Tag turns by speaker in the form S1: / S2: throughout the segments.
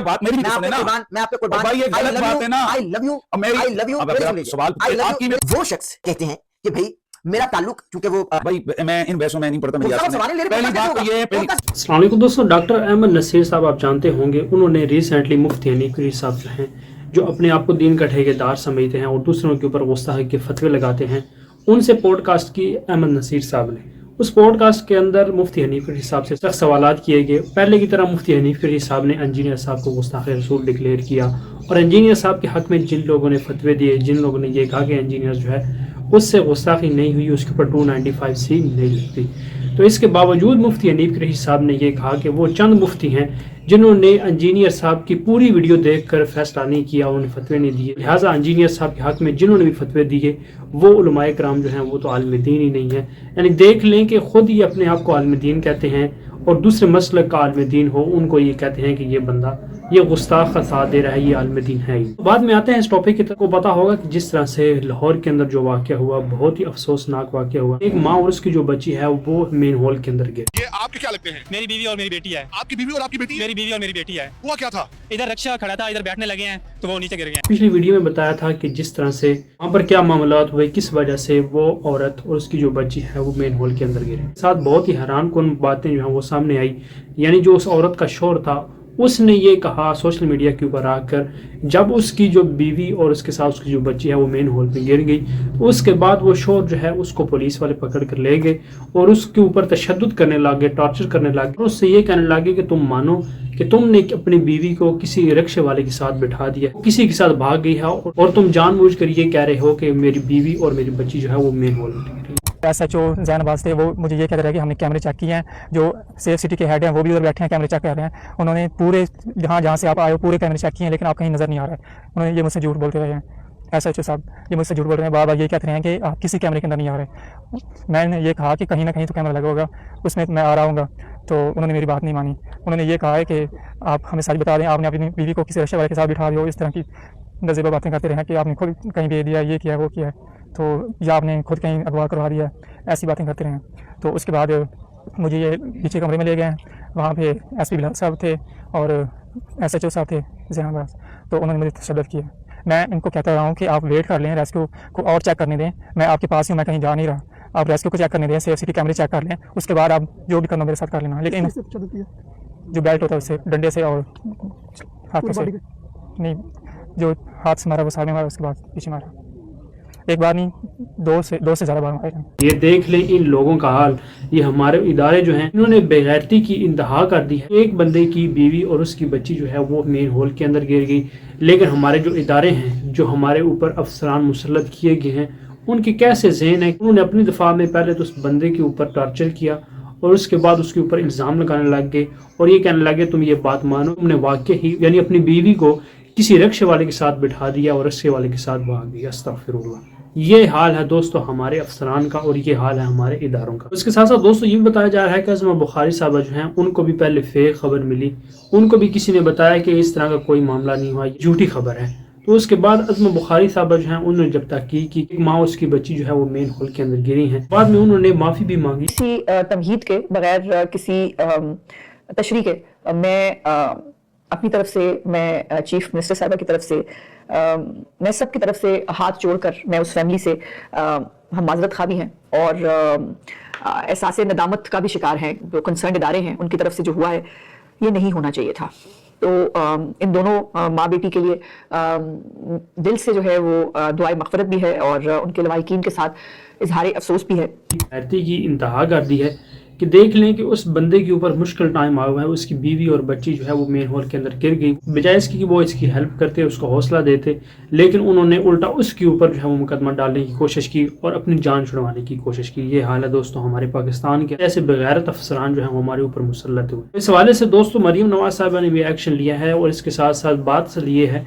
S1: बात मेरी भी सुने ना।
S2: मैं आपके कुर्बान,
S1: भाई ये गलत बात है ना।
S2: I love you, I love you.
S1: सवाल
S2: वो शख्स कहते हैं कि भाई मेरा ताल्लुक, क्योंकि वो
S1: भाई मैं इन बहसों में नहीं पढ़ता। पहली बात तो ये
S3: अस्सलाम वालेकुम दोस्तों, डॉक्टर अहमद नसीर साहब आप जानते होंगे, उन्होंने रिसेंटली मुफ्ती हनीफ कीरी साहब जो हैं, जो अपने आप को दीन का ठेकेदार समझते हैं और दूसरों के ऊपर गुस्ताखी के फतवे लगाते हैं, उनसे पॉडकास्ट की अहमद नसीर साहब ने। उस पॉडकास्ट के अंदर मुफ्ती हनीफ कीरी साहब से सख्त सवालात किए गए। पहले की तरह मुफ्ती हनीफ कीरी साहब ने इंजीनियर साहब को गुस्ताखे रसूल डिक्लेयर किया और इंजीनियर साहब के हक में जिन लोगों ने फतवे दिए, जिन लोगों ने ये कहा कि इंजीनियर जो है उससे गुस्ताखी नहीं हुई, उसके ऊपर 295C नहीं लगती, तो इसके बावजूद मुफ्ती हनीफ कीरी साहब ने यह कहा कि वो चंद मुफ्ती हैं जिन्होंने इंजीनियर साहब की पूरी वीडियो देखकर फैसला नहीं किया, उन्हें फतवे नहीं दिए। लिहाजा इंजीनियर साहब के हक में जिन्होंने भी फतवे दिए वो उलमाए कराम जो हैं वो तो आलिम दीन ही नहीं है। यानी देख लें कि खुद ही अपने आप को आलिम दीन कहते हैं और दूसरे मसलक का आलिम दीन हो उनको ये कहते हैं कि ये बंदा ये गुस्ताख का साथ दे रहा है, ये आलिम दीन है ही। तो बाद में आते हैं इस टॉपिक की तरफ। को पता होगा कि जिस तरह से लाहौर के अंदर जो वाक़या हुआ, बहुत ही अफसोसनाक वाक़या हुआ। एक माँ और उसकी जो बच्ची है वो मेन हॉल के अंदर गिर।
S4: ये आपके क्या लगते हैं?
S5: मेरी बीवी और मेरी बेटी है।
S4: आपकी बीवी और आपकी बेटी?
S5: मेरी बीवी और मेरी बेटी है।
S4: हुआ क्या था?
S5: इधर रक्षा खड़ा था, इधर बैठने लगे हैं तो वो नीचे गिर गए।
S3: पिछली वीडियो में बताया था कि जिस तरह से वहाँ पर क्या मामलात हुए, किस वजह से वो औरत और उसकी जो बच्ची है वो मेन हॉल के अंदर गिरे। साथ बहुत ही हैरान कुन बातें जो है वो सामने आई। यानी जो उस औरत का शोहर था उसने ये कहा सोशल मीडिया के ऊपर आकर, जब उसकी जो बीवी और उसके साथ उसकी जो बच्ची है वो मेन हॉल में गिर गई, उसके बाद वो शोहर जो है उसको पुलिस वाले पकड़ कर ले गए और उसके ऊपर तशद्दुद करने लगे, टॉर्चर करने लगे और उससे ये कहने लगे कि तुम मानो कि तुमने अपनी बीवी को किसी रिक्शे वाले के साथ बिठा दिया, किसी के साथ भाग गई है और तुम जानबूझकर ये कह रहे हो कि मेरी बीवी और मेरी बच्ची जो है वो मेन हॉल में गिर गई।
S6: SHO जैनबाज थे, वो मुझे ये कह रहे हैं कि हमने कैमरे चेक किए हैं, जो सेफ सिटी के हेड हैं वो भी उधर बैठे हैं, कैमरे चेक कर रहे हैं। उन्होंने पूरे जहाँ से आप आए हो पूरे कैमरे चेक किए हैं, लेकिन आप कहीं नज़र नहीं आ रहा है। उन्होंने ये मुझसे झूठ बोलते रहे हैं। SHO साहब ये मुझसे झूठ बोल रहे हैं, बार बार ये कहते रहे हैं कि आप किसी कैमरे के अंदर नहीं आ रहे। मैंने ये कहा कि कहीं ना कहीं तो कैमरा लगा होगा, उसमें मैं आ रहा हूँ, तो उन्होंने मेरी बात नहीं मानी। उन्होंने ये कहा है कि आप हमें सच बता दें, आपने अपनी बीवी को किसी रिक्शे वाले के साथ बिठा दिया हो। इस तरह की गज़ेबा बातें करते रहे हैं कि आपने खुद कहीं भेज दिया, ये किया वो किया, तो या आपने खुद कहीं अगवा करवा दिया, ऐसी बातें करते रहे। तो उसके बाद मुझे ये पीछे कमरे में ले गए, वहाँ पे SP बिलाल साहब थे और SHO साहब थे जैनबाज, तो उन्होंने मुझे तशद्दुद किया। मैं इनको कहता रहा हूँ कि आप वेट कर लें, रेस्क्यू को और चेक करने दें, मैं आपके पास ही हूँ, मैं कहीं जा नहीं रहा, आप रेस्क्यू को चेक करने दें, सेफ सिटी कैमरे चेक कर लें, उसके बाद आप जो भी करना मेरे साथ कर लेना। लेकिन जो बेल्ट होता है उससे, डंडे से और हाथों से नहीं, जो हाथ से मारा वो सामने मारा, उसके बाद पीछे मारा, एक बार नहीं दो से ज़्यादा बार मारे।
S3: ये देख लें इन लोगों का हाल। ये हमारे इदारे जो हैं इन्होंने बेगैरती की इंतहा कर दी है। एक बंदे की बीवी और उसकी बच्ची जो है वो मेन हॉल के अंदर गिर गई, लेकिन हमारे जो इदारे हैं, जो हमारे ऊपर अफसरान मुसल्लत किए गए हैं, उनके कैसे ज़हन है। उन्होंने अपनी दफा में पहले तो उस बंदे के ऊपर टॉर्चर किया और उसके बाद उसके ऊपर इल्ज़ाम लगाने लग गए और ये कहने लगे तुम ये बात मानो, तुमने वाकई ही यानी अपनी बीवी को किसी रिक्शे वाले के साथ बिठा दिया और रिक्शे वाले के साथ भाग गई। अस्तगफिरुल्लाह। ये हाल है दोस्तों हमारे अफसरान का और ये हाल है हमारे इदारों का। इसके साथ साथ दोस्तों ये भी बताया जा रहा है कि अज़मा बुखारी साहबा जो हैं उनको भी पहले फेक खबर मिली, उनको भी किसी ने बताया कि इस तरह का कोई मामला नहीं हुआ, झूठी खबर है। तो उसके बाद अज़मा बुखारी साहबा जो हैं उन्होंने जब तहकीक की, एक माँ उसकी बच्ची जो है वो मेन हॉल के अंदर गिरी हैं, बाद में उन्होंने माफ़ी भी मांगी।
S7: किसी तमहीद के बगैर, किसी तशरीह के, मैं अपनी तरफ से, मैं चीफ मिनिस्टर साहबा की तरफ से, मैं सब की तरफ से हाथ जोड़कर मैं उस फैमिली से हम माजरत खा भी हैं और एहसास नदामत का भी शिकार हैं। जो कंसर्न इदारे हैं उनकी तरफ से जो हुआ है ये नहीं होना चाहिए था। तो इन दोनों माँ बेटी के लिए दिल से जो है वो दुआए मग़फ़िरत भी है और उनके लवाहिकीन के साथ इजहार अफसोस भी है।
S3: धरती की इंतहा कर दी है कि देख लें कि उस बंदे के ऊपर मुश्किल टाइम आया हुआ है, उसकी बीवी और बच्ची जो है वो मेन हॉल के अंदर गिर गई, बजाय इसकी कि वो इसकी हेल्प करते, उसको हौसला देते, लेकिन उन्होंने उल्टा उसके ऊपर जो है वो मुकदमा डालने की कोशिश की और अपनी जान छुड़वाने की कोशिश की। ये हाल है दोस्तों हमारे पाकिस्तान के। ऐसे बेगैरत अफसरान जो है वो हमारे ऊपर मुसल्लत हुए। इस हवाले से दोस्तों मरीम नवाज साहबा ने भी एक्शन लिया है और इसके साथ साथ बात ये है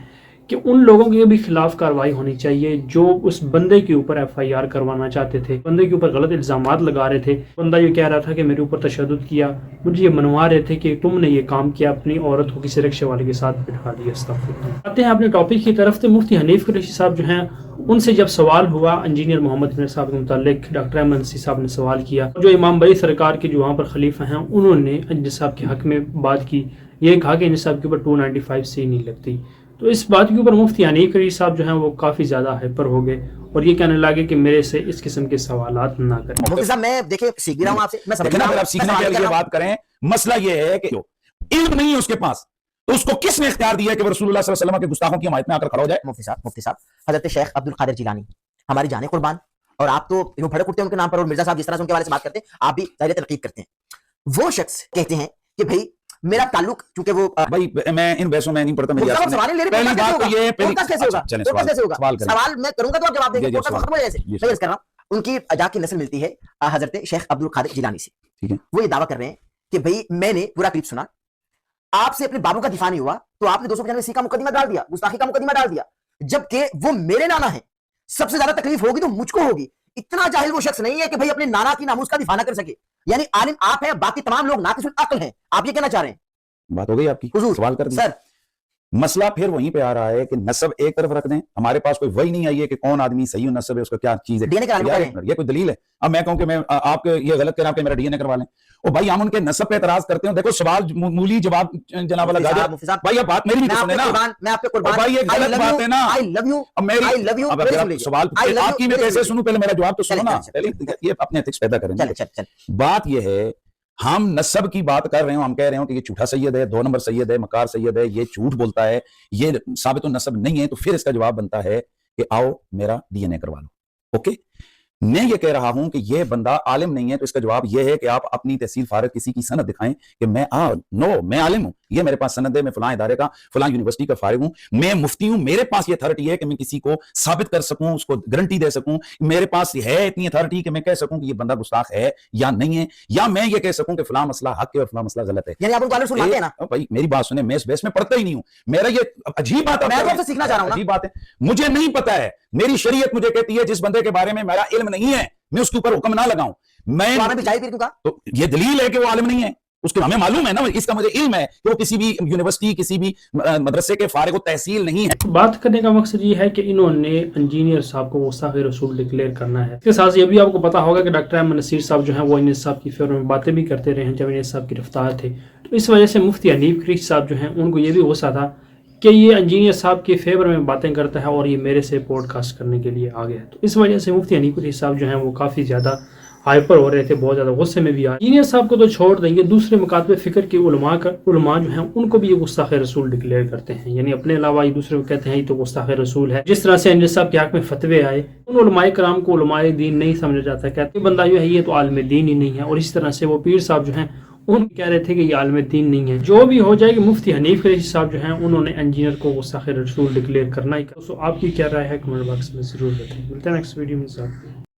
S3: कि उन लोगों के भी खिलाफ कार्रवाई होनी चाहिए जो उस बंदे के ऊपर FIR करवाना चाहते थे, बंदे के ऊपर गलत इल्जामात लगा रहे थे। बंदा ये कह रहा था कि मेरे ऊपर तशद्दुद किया, मुझे ये मनवा रहे थे कि तुमने ये काम किया, अपनी औरत को किसी रिक्शे वाले के साथ बिठा दिया। अस्तगफिरुल्लाह। आते हैं अपने टॉपिक की तरफ से। मुफ्ती हनीफ कीरी साहब जो हैं उनसे जब सवाल हुआ इंजीनियर मोहम्मद इमरान साहब के मुतालिक, डॉक्टर अहमद नसीर साहब ने सवाल किया। जो इमाम बड़ी सरकार के जो वहाँ पर खलीफा हैं उन्होंने इंजीनियर साहब के हक में बात की یہ کہا کہ نصاب کے اوپر 295 نہیں لگتی. تو اس بات کے اوپر مفتی حنیف قریشی صاحب جو ہیں وہ کافی زیادہ ہائپر ہو گئے اور یہ کہنے لگے کہ میرے سے اس قسم کے سوالات نہ کریں.
S2: مفتی صاحب میں دیکھیں سیکھ بھی رہا ہوں آپ سے, میں سمجھ
S1: لیکن
S2: رہا
S1: اگر
S2: ہوں,
S1: آپ سیکھنے کے لیے بات کریں, مسئلہ یہ ہے کہ علم نہیں ہے اس کے پاس, تو اس کو کس نے اختیار دیا ہے کہ وہ رسول اللہ صلی اللہ علیہ وسلم کے گستاخوں کی حمایت میں آ کر کھڑا ہو جائے؟
S2: مفتی صاحب حضرت شیخ عبد القادر جیلانی ہماری جانیں قربان, اور آپ تو یوں پھڑک اٹھتے ہیں ان کے نام پر, اور مرزا صاحب جس طرح سے ان کے بارے سے بات کرتے ہیں آپ بھی ظاہر تنقید کرتے ہیں. وہ شخص کہتے ہیں کہ بھائی میرا تعلق, چونکہ وہ
S1: بھائی میں ان بحثوں میں نہیں پڑتا, میری
S2: مفتی صاحب سوال نہیں لے رہے,
S1: پہلی بات تو یہ
S2: پوڈکاسٹ کیسے ہوگا,
S1: چلیں
S2: پوڈکاسٹ کیسے ہوگا,
S1: سوال کریں.
S2: سوال میں کروں گا تو آپ جواب دیں گے,
S1: جی،
S2: پوڈکاسٹ ختم ہو جائے.
S1: جی،
S2: میں عرض کر رہا ہوں ان کی جا کی نسل ملتی ہے حضرت شیخ عبد القادر جیلانی سے.
S1: ٹھیک ہے,
S2: وہ یہ دعویٰ کر رہے ہیں کہ بھئی میں نے پورا کلپ سنا, آپ سے اپنے بابوں کا دفاع نہیں ہوا تو آپ نے 295 کا مقدمہ ڈال دیا, گستاخی کا مقدمہ ڈال دیا, جبکہ وہ میرے نانا ہیں. سب سے زیادہ تکلیف ہوگی تو مجھ کو ہوگی. اتنا جاہل وہ شخص نہیں ہے کہ بھئی اپنے نانا کی ناموس کا دفاع نہ کر سکے. یعنی عالم آپ ہیں, باقی تمام لوگ ناقص العقل ہیں. آپ یہ کہنا چاہ رہے ہیں؟
S1: بات ہو گئی آپ کی,
S2: حضور
S1: سوال کر دیں.
S2: سر
S1: مسئلہ پھر وہیں پہ آ رہا ہے کہ نسب ایک طرف رکھ دیں, ہمارے پاس کوئی وہی نہیں آئی ہے کہ کون آدمی صحیح نسب ہے, اس کا کیا چیز ہے,
S2: ڈی این اے کرانے کا
S1: یہ کوئی دلیل ہے. اب میں کہوں کہ میں آپ کے یہ غلط کریں کہ میرا ڈی این اے کروا لیں, اور بھائی ہم ان کے نسب پہ اعتراض کرتے ہیں. دیکھو سوال مولی جواب جناب والا گاجر,
S2: مفتی صاحب
S1: بھائی اب بات میری بھی سنیں نا,
S2: میں آپ کے قربان,
S1: بھائی یہ غلط بات ہے نا.
S2: I love you,
S1: اب میری
S2: I love you,
S1: اب اگر آپ سوال آپ کی میں کیسے سنوں, پہلے میرا جواب تو سنو نا, پہلے یہ اپنے ایتھکس پیدا کریں. بات یہ ہے ہم نسب کی بات کر رہے ہوں, ہم کہہ رہے ہوں کہ یہ جھوٹا سید ہے, 2 نمبر سید ہے, مکار سید ہے, یہ جھوٹ بولتا ہے, یہ ثابت النسب نہیں ہے, تو پھر اس کا جواب بنتا ہے کہ آؤ میرا ڈی این اے کروا لو. اوکے, میں یہ کہہ رہا ہوں کہ یہ بندہ عالم نہیں ہے, تو اس کا جواب یہ ہے کہ آپ اپنی تحصیل فارغ کسی کی سند دکھائیں کہ میں میں عالم ہوں, یہ میرے پاس سند ہے, میں فلاں ادارے کا فلاں یونیورسٹی کا فارغ ہوں, میں مفتی ہوں, میرے پاس یہ اتھارٹی ہے کہ میں کسی کو ثابت کر سکوں, اس کو گارنٹی دے سکوں, میرے پاس ہے اتنی اتھارٹی کہ میں کہہ سکوں کہ یہ بندہ گستاخ ہے یا نہیں ہے, یا میں یہ کہہ سکوں کہ فلاں مسئلہ حق ہے اور فلاں مسئلہ غلط ہے.
S2: یعنی آپ ان کو عالم سناتے ہیں نا.
S1: بھائی میری بات سنیں, میں اس بیس میں پڑھتا ہی نہیں ہوں, میرا یہ عجیب بات ہے,
S2: میں تو سیکھنا چاہ رہا ہوں,
S1: عجیب بات ہے, مجھے نہیں پتا ہے, میری شریعت مجھے کہتی ہے جس بندے کے بارے میں میرا علم نہیں ہے میں اس کے اوپر حکم نہ لگاؤں. میں تو یہ دلیل ہے کہ وہ عالم نہیں ہے, اس کے ہمیں معلوم ہے نا, اس کا مجھے علم ہے کہ وہ کسی بھی یونیورسٹی کسی بھی مدرسے کے فارغ و تحصیل نہیں ہے.
S3: بات کرنے کا مقصد یہ ہے کہ انہوں نے انجینئر صاحب کو گستاخ رسول ڈکلیئر کرنا ہے. اس کے ساتھ یہ بھی آپ کو پتا ہوگا کہ ڈاکٹر احمد نصیر صاحب جو ہیں وہ انیس صاحب کی فیور میں باتیں بھی کرتے رہے ہیں جب انیس صاحب گرفتار تھے, تو اس وجہ سے مفتی حنیف قریشی صاحب جو ہیں ان کو یہ بھی غصہ تھا کہ یہ انجینئر صاحب کے فیور میں باتیں کرتا ہے اور یہ میرے سے پوڈ کاسٹ کرنے کے لیے آ گیا. تو اس وجہ سے مفتی حنیف قریشی صاحب جو ہیں وہ کافی زیادہ ہائپر ہو رہے تھے, بہت زیادہ غصے میں بھی آئے. انجینئر صاحب کو تو چھوڑ دیں گے, دوسرے مکاتب فکر کے علماء جو ہیں ان کو بھی یہ گستاخ رسول ڈکلیئر کرتے ہیں, یعنی اپنے علاوہ یہ دوسرے کو کہتے ہیں یہ تو گستاخ رسول ہے. جس طرح سے انجینئر صاحب کے حق میں فتوے آئے, ان علماء کرام کو علماء دین نہیں سمجھا جاتا, کہتے ہیں بندہ جو ہے یہ تو عالم دین ہی نہیں ہے, اور اس طرح سے وہ پیر صاحب جو ہیں ان کہہ رہے تھے کہ یہ عالم دین نہیں ہے. جو بھی ہو جائے گی, مفتی حنیف قریشی صاحب جو ہیں انہوں نے انجینئر کو گستاخ رسول ڈکلیئر کرنا ہی. تو آپ کی کیا رائے ہے کمنٹ باکس میں ضرور بتائیں. ملتے ہیں نیکسٹ ویڈیو میں.